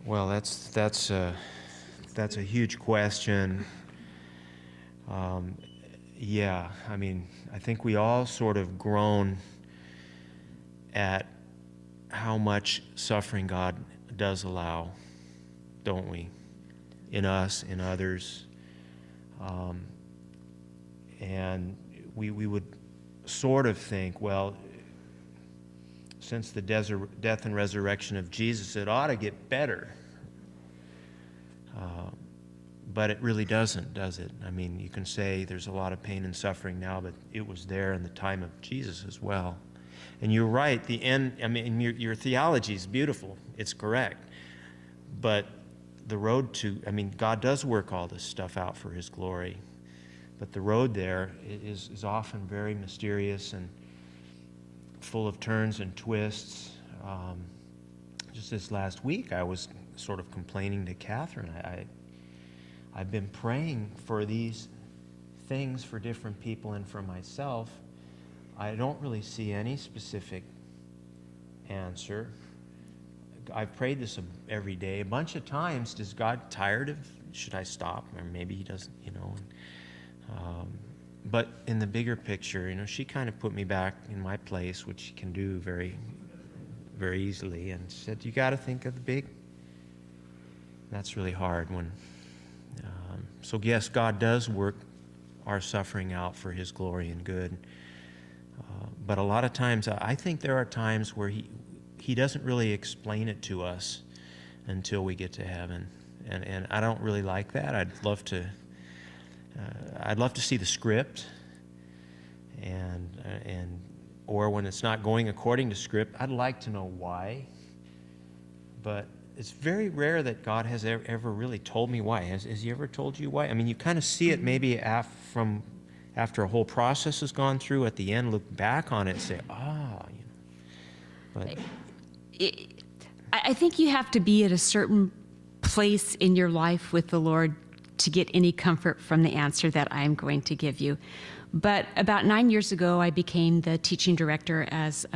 Well, that's a huge question. Yeah, I mean, I think we all sort of groan at how much suffering God does allow, don't we? In us, in others. And we would sort of think, well, since the death and resurrection of Jesus, it ought to get better. But it really doesn't, does it? I mean, you can say there's a lot of pain and suffering now, but it was there in the time of Jesus as well. And you're right, the end, I mean, your theology is beautiful. It's correct. But the road to, I mean, God does work all this stuff out for His glory. But the road there is often very mysterious and full of turns and twists. Just this last week, I was sort of complaining to Kathrine. I've been praying for these things for different people and for myself. I don't really see any specific answer. I've prayed this every day a bunch of times. Is God tired of, should I stop? Or maybe He doesn't, you know. But in the bigger picture, you know, she kind of put me back in my place, which she can do very, very easily, and said, you got to think of the big. That's really hard when... So yes, God does work our suffering out for His glory and good. But a lot of times, I think there are times where He doesn't really explain it to us until we get to heaven. And I don't really like that. I'd love to see the script. Or when it's not going according to script, I'd like to know why. But it's very rare that God has ever really told me why. Has He ever told you why? I mean, you kind of see it maybe after a whole process has gone through. At the end, look back on it and say, you know. But I think you have to be at a certain place in your life with the Lord to get any comfort from the answer that I'm going to give you. But about 9 years ago, I became the teaching director, as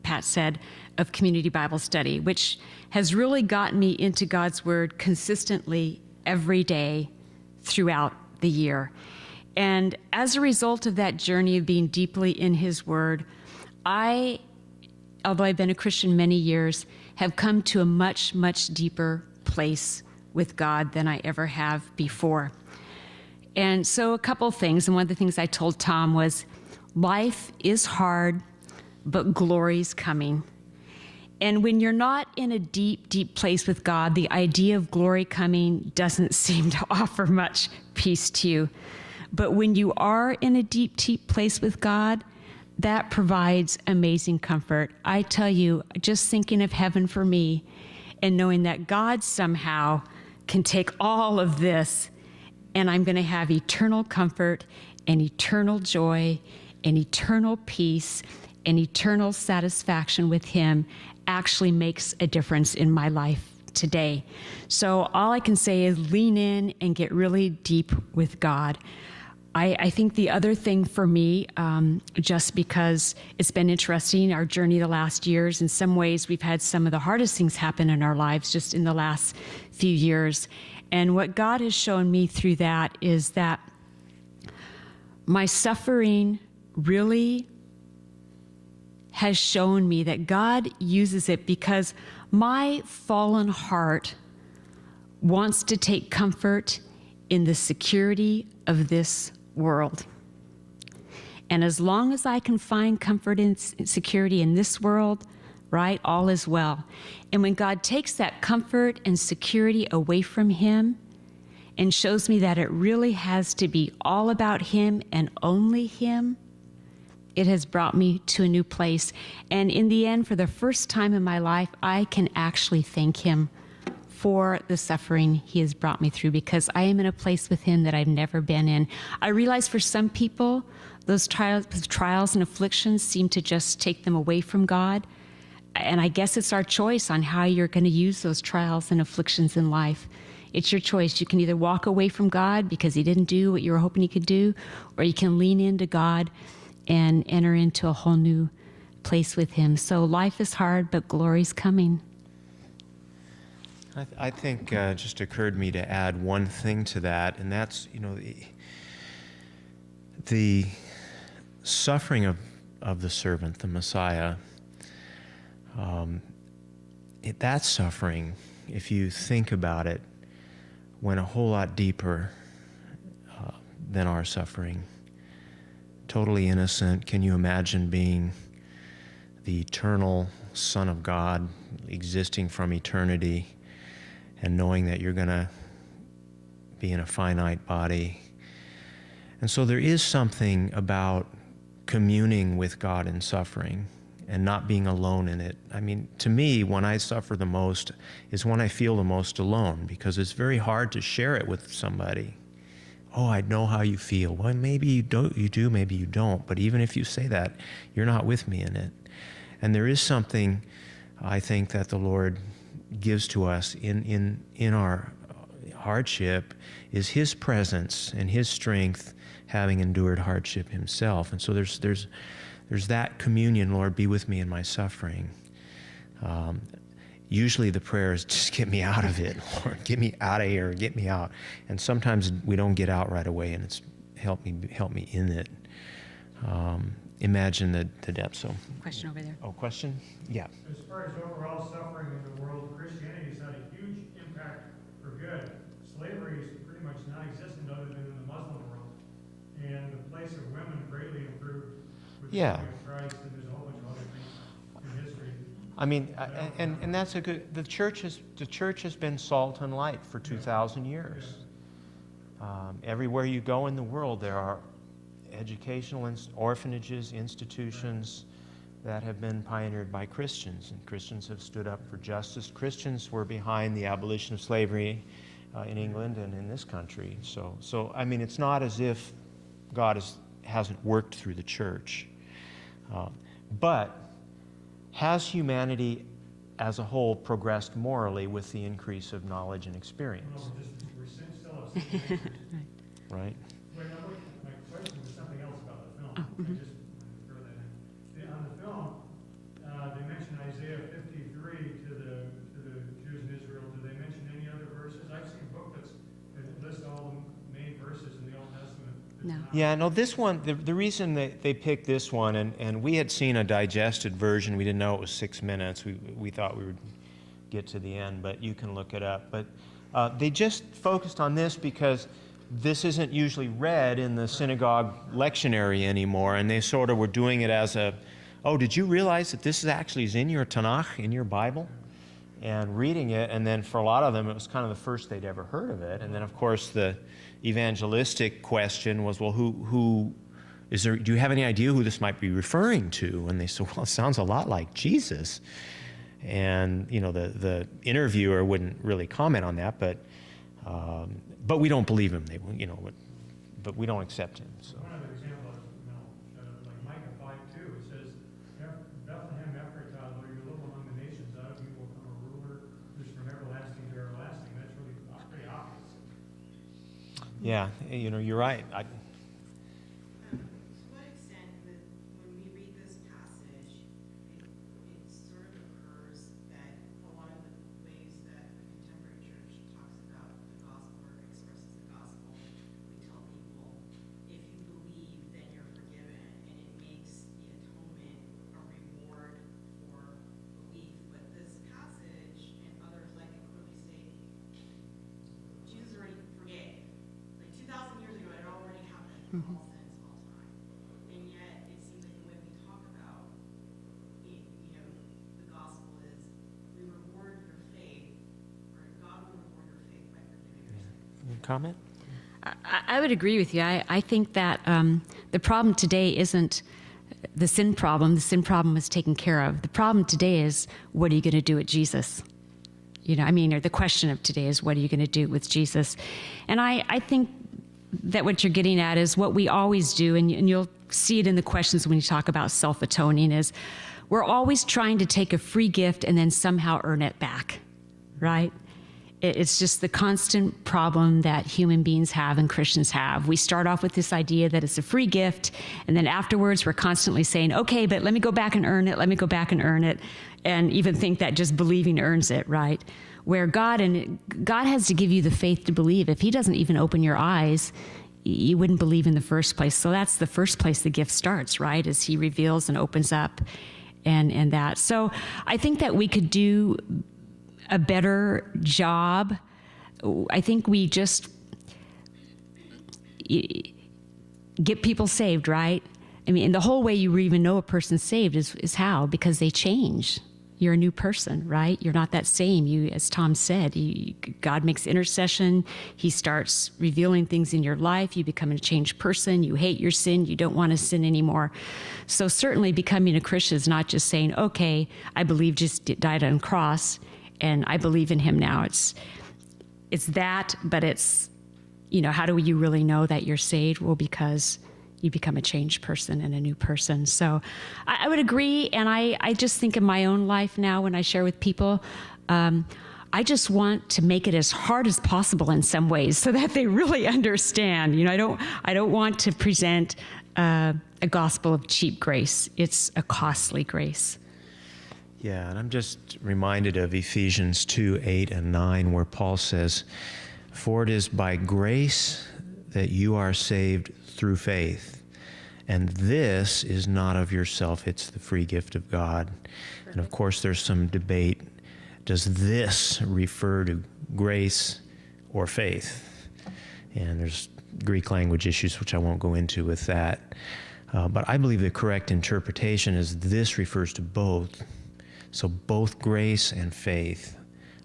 Pat said, of Community Bible Study, which has really gotten me into God's Word consistently every day throughout the year. And as a result of that journey of being deeply in His Word, although I've been a Christian many years, have come to a much, much deeper place with God than I ever have before. And so a couple of things, and one of the things I told Tom was, life is hard, but glory's coming. And when you're not in a deep, deep place with God, the idea of glory coming doesn't seem to offer much peace to you. But when you are in a deep, deep place with God, that provides amazing comfort. I tell you, just thinking of heaven for me and knowing that God somehow can take all of this and I'm going to have eternal comfort and eternal joy and eternal peace and eternal satisfaction with Him actually makes a difference in my life today. So all I can say is lean in and get really deep with God. I think the other thing for me, just because it's been interesting, our journey the last years, in some ways we've had some of the hardest things happen in our lives just in the last few years. And what God has shown me through that is that my suffering really has shown me that God uses it because my fallen heart wants to take comfort in the security of this world. And as long as I can find comfort and security in this world, right, all is well. And when God takes that comfort and security away from Him and shows me that it really has to be all about Him and only Him, it has brought me to a new place. And in the end, for the first time in my life, I can actually thank Him for the suffering He has brought me through, because I am in a place with Him that I've never been in. I realize for some people, those trials and afflictions seem to just take them away from God. And I guess it's our choice on how you're going to use those trials and afflictions in life. It's your choice. You can either walk away from God because He didn't do what you were hoping He could do, or you can lean into God and enter into a whole new place with Him. So life is hard, but glory's coming. I think just occurred to me to add one thing to that, and that's, the suffering of the servant, the Messiah, that suffering, if you think about it, went a whole lot deeper than our suffering. Totally innocent. Can you imagine being the eternal Son of God, existing from eternity, and knowing that you're going to be in a finite body? And so there is something about communing with God in suffering and not being alone in it. I mean, to me, when I suffer the most is when I feel the most alone, because it's very hard to share it with somebody. Oh, I know how you feel. Well, maybe you do, maybe you don't. But even if you say that, you're not with me in it. And there is something, I think, that the Lord gives to us in our hardship, is His presence and His strength, having endured hardship Himself. And so there's that communion, Lord, be with me in my suffering. Usually the prayer is, just get me out of it, Lord, get me out of here, get me out. And sometimes we don't get out right away, and it's help me in it. Imagine the depth. So, Question over there. Oh, question? Yeah. As far as overall suffering in the world, Christianity has had a huge impact for good. Slavery is pretty much non-existent other than in the Muslim world. And the place of women greatly improved with the coming of Christ, and there's a whole bunch of other things in history. I mean, and that's a good. The church has been salt and light for 2,000 years. Everywhere you go in the world, there are educational orphanages, institutions that have been pioneered by Christians, and Christians have stood up for justice. Christians were behind the abolition of slavery in England and in this country. So I mean, it's not as if God hasn't worked through the church, but has humanity as a whole progressed morally with the increase of knowledge and experience? Well, we're still have some answers. Right. Wait, no, my question was something else about the film. I just wanted to throw that in. On the film, they mention Isaiah 53 to the Jews in Israel. Do they mention any other verses? I've seen booklets that list all the main verses in the Old Testament. No. Yeah, no, this one, the reason they picked this one, and we had seen a digested version. We didn't know it was 6 minutes. We thought we would get to the end, but you can look it up. But they just focused on this because this isn't usually read in the synagogue lectionary anymore, and they sort of were doing it as oh, did you realize that this actually is in your Tanakh, in your Bible? And reading it, and then for a lot of them, it was kind of the first they'd ever heard of it. And then, of course, the evangelistic question was, well, who is there? Do you have any idea who this might be referring to? And they said, well, it sounds a lot like Jesus. And the interviewer wouldn't really comment on that, but we don't believe him. But we don't accept him. So. One other example is, like Micah 5:2, it says, Bethlehem Ephratah, though you're little among the nations, out of you will come a ruler who's from everlasting to everlasting. That's really pretty obvious. Yeah, you're right. To what extent, when we read this passage, it sort of occurs that a lot of the ways that the contemporary church talks about the gospel or expresses the gospel, we tell people, if you believe, then you're forgiven, and it makes the atonement a reward for belief. But this passage and others like it clearly state, Jesus already forgave. Like 2,000 years ago, it already happened for all sins, all time. And yet, it seems like the way we talk about, the gospel is, we reward your faith, or God will reward your faith by forgiving your sins. Comment? I would agree with you. I think that the problem today isn't the sin problem. The sin problem is taken care of. The problem today is, what are you going to do with Jesus? Or the question of today is, what are you going to do with Jesus? And I think that what you're getting at is what we always do, and you'll see it in the questions when you talk about self-atoning, is we're always trying to take a free gift and then somehow earn it back, right? It's just the constant problem that human beings have and Christians have. We start off with this idea that it's a free gift, and then afterwards we're constantly saying, okay, but let me go back and earn it, let me go back and earn it, and even think that just believing earns it, right? where God has to give you the faith to believe. If he doesn't even open your eyes, you wouldn't believe in the first place. So that's the first place the gift starts, right? As he reveals and opens up and that. So I think that we could do a better job. I think we just get people saved, right? I mean, and the whole way you even know a person's saved is how? Because they change. You're a new person, right? You're not that same. You, as Tom said, God makes intercession. He starts revealing things in your life. You become a changed person. You hate your sin. You don't want to sin anymore. So certainly becoming a Christian is not just saying, okay, I believe Jesus died on the cross and I believe in him now. It's that, but it's, how do you really know that you're saved? Well, because you become a changed person and a new person. So I would agree, and I just think in my own life now when I share with people, I just want to make it as hard as possible in some ways so that they really understand. I don't want to present a gospel of cheap grace. It's a costly grace. Yeah, and I'm just reminded of Ephesians 2:8-9, where Paul says, "For it is by grace that you are saved through faith. And this is not of yourself, it's the free gift of God." And of course, there's some debate. Does this refer to grace or faith? And there's Greek language issues, which I won't go into with that. But I believe the correct interpretation is this refers to both. So both grace and faith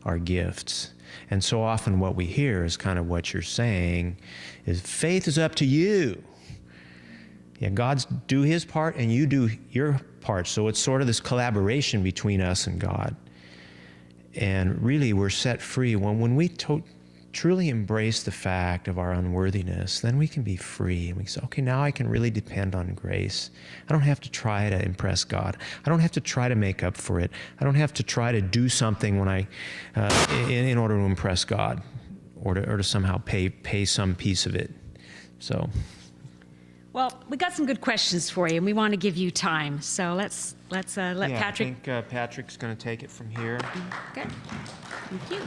are gifts. And so often what we hear is kind of what you're saying is faith is up to you. Yeah, God's do his part and you do your part. So it's sort of this collaboration between us and God. And really we're set free. When we truly embrace the fact of our unworthiness, then we can be free. And we say, okay, now I can really depend on grace. I don't have to try to impress God. I don't have to try to make up for it. I don't have to try to do something when in order to impress God or to somehow pay some piece of it. So. Well, we got some good questions for you, and we want to give you time. So let's let Patrick. I think Patrick's going to take it from here. Okay. Thank you.